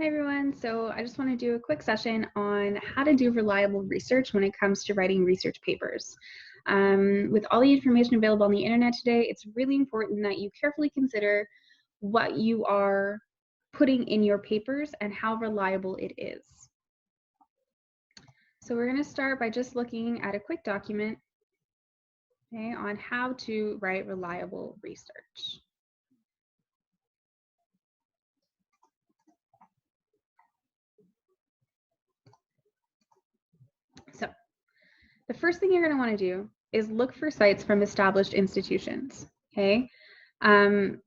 Hi everyone, so I just want to do a quick session on how to do reliable research when it comes to writing research papers. With all the information available on the internet today, it's really important that you carefully consider what you are putting in your papers and how reliable it is. So we're going to start by just looking at a quick document, okay, on how to write reliable research. So the first thing you're going to want to do is look for sites from established institutions, okay? The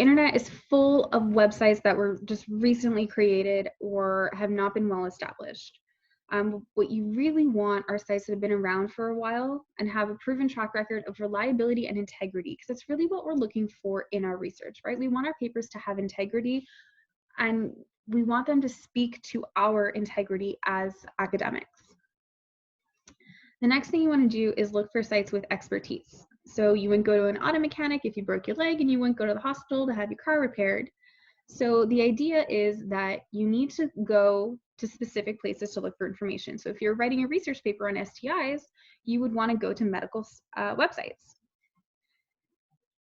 internet is full of websites that were just recently created or have not been well established. What you really want are sites that have been around for a while and have a proven track record of reliability and integrity, because that's really what we're looking for in our research, right? We want our papers to have integrity, and we want them to speak to our integrity as academics. The next thing you want to do is look for sites with expertise. So you wouldn't go to an auto mechanic if you broke your leg, and you wouldn't go to the hospital to have your car repaired. So the idea is that you need to go to specific places to look for information. So if you're writing a research paper on STIs, you would want to go to medical websites.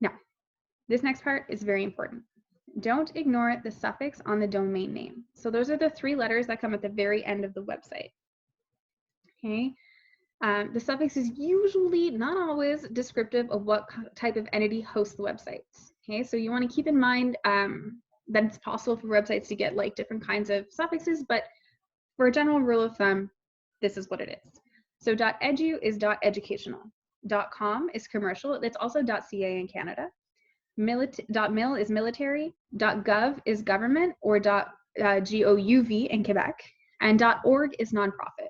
Now, this next part is very important. Don't ignore the suffix on the domain name. So those are the 3 letters that come at the very end of the website. Okay. The suffix is usually, not always, descriptive of what type of entity hosts the websites. Okay, so you want to keep in mind that it's possible for websites to get like different kinds of suffixes, but for a general rule of thumb, this is what it is. So .edu is .educational, .com is commercial, it's also .ca in Canada, .mil is military, .gov is government or .gouv in Quebec, and .org is nonprofit.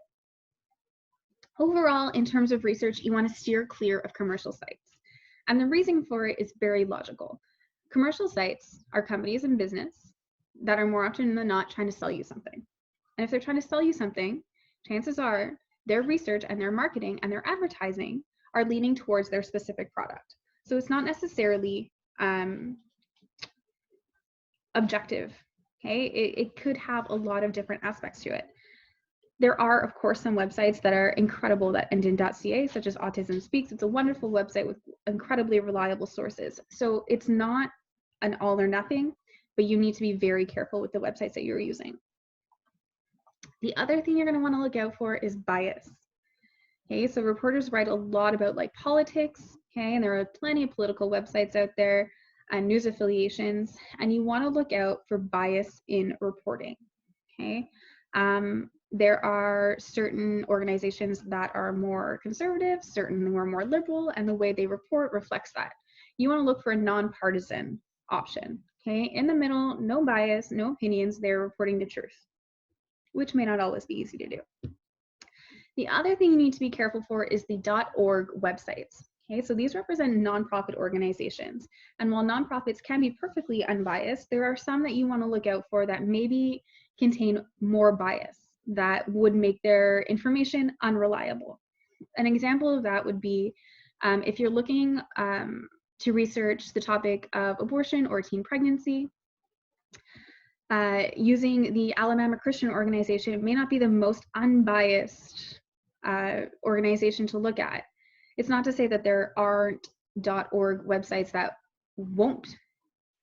Overall, in terms of research, you want to steer clear of commercial sites. And the reason for it is very logical. Commercial sites are companies in business that are more often than not trying to sell you something. And if they're trying to sell you something, chances are their research and their marketing and their advertising are leaning towards their specific product. So it's not necessarily objective, okay? It could have a lot of different aspects to it. There are, of course, some websites that are incredible that end in .ca, such as Autism Speaks. It's a wonderful website with incredibly reliable sources. So it's not an all or nothing, but you need to be very careful with the websites that you're using. The other thing you're going to want to look out for is bias. Okay, so reporters write a lot about like politics, okay, and there are plenty of political websites out there and news affiliations, and you want to look out for bias in reporting, okay? There are certain organizations that are more conservative, certain who are more liberal, and the way they report reflects that. You want to look for a nonpartisan option, okay? In the middle, no bias, no opinions, they're reporting the truth, which may not always be easy to do. The other thing you need to be careful for is the .org websites. Okay, so these represent nonprofit organizations. And while nonprofits can be perfectly unbiased, there are some that you want to look out for that maybe contain more bias that would make their information unreliable. An example of that would be if you're looking to research the topic of abortion or teen pregnancy, using the Alabama Christian organization, it may not be the most unbiased organization to look at. It's not to say that there aren't .org websites that won't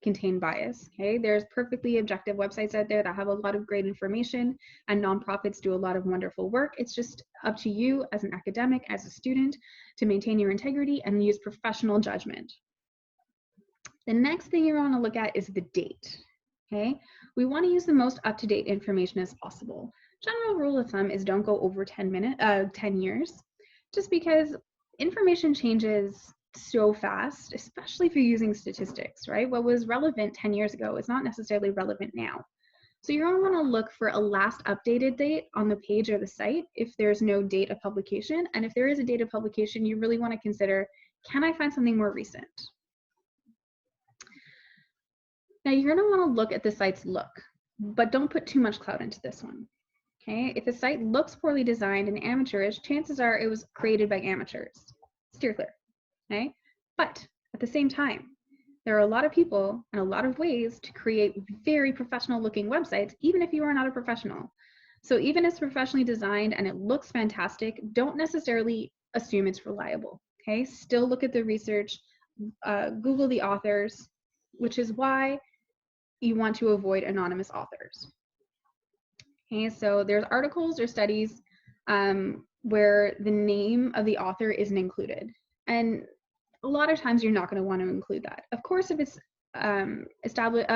contain bias, okay? There's perfectly objective websites out there that have a lot of great information, and nonprofits do a lot of wonderful work. It's just up to you as an academic, as a student, to maintain your integrity and use professional judgment. The next thing you want to look at is the date, okay? We want to use the most up-to-date information as possible. General rule of thumb is don't go over 10 years, just because information changes so fast, especially if you're using statistics, right? What was relevant 10 years ago is not necessarily relevant now. So you're going to want to look for a last updated date on the page or the site if there's no date of publication. And if there is a date of publication, you really want to consider, can I find something more recent? Now you're going to want to look at the site's look, but don't put too much clout into this one. Okay, if a site looks poorly designed and amateurish, chances are it was created by amateurs. Steer clear. Okay, but at the same time, There are a lot of people and a lot of ways to create very professional looking websites, even if you are not a professional. So even if it's professionally designed and it looks fantastic, don't necessarily assume it's reliable. Okay, still look at the research, Google the authors, which is why you want to avoid anonymous authors. Okay, so there's articles or studies where the name of the author isn't included. And a lot of times you're not going to want to include that. Of course, if it's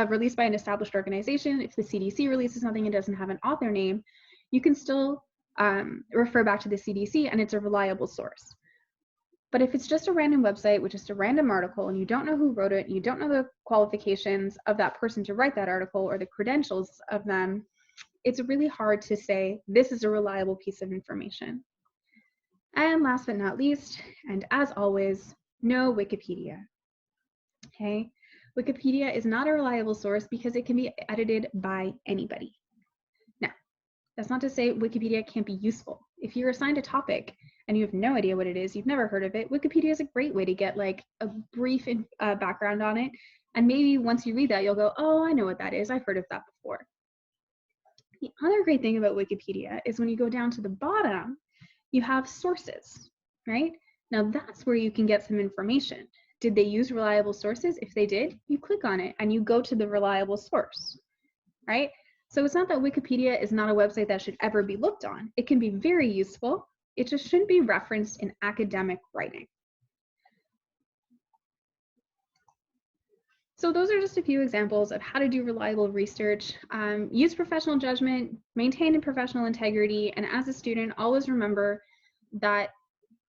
released by an established organization, if the CDC releases something and doesn't have an author name, you can still refer back to the CDC and it's a reliable source. But if it's just a random website with just a random article and you don't know who wrote it, you don't know the qualifications of that person to write that article or the credentials of them, it's really hard to say this is a reliable piece of information. And last but not least, and as always, know Wikipedia. Okay, Wikipedia is not a reliable source because it can be edited by anybody. Now, that's not to say Wikipedia can't be useful. If you're assigned a topic and you have no idea what it is, you've never heard of it, Wikipedia is a great way to get like a brief background on it. And maybe once you read that, you'll go, oh, I know what that is. I've heard of that before. The other great thing about Wikipedia is when you go down to the bottom, you have sources, right? Now that's where you can get some information. Did they use reliable sources? If they did, you click on it and you go to the reliable source, right? So it's not that Wikipedia is not a website that should ever be looked on. It can be very useful. It just shouldn't be referenced in academic writing. So those are just a few examples of how to do reliable research. Use professional judgment, maintain professional integrity, and as a student, always remember that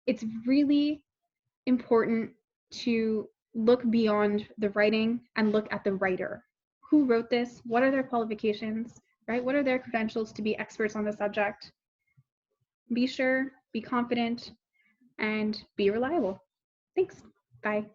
it's really important to look beyond the writing and look at the writer. Who wrote this? What are their qualifications, right? What are their credentials to be experts on the subject? Be sure, be confident, and be reliable. Thanks. Bye.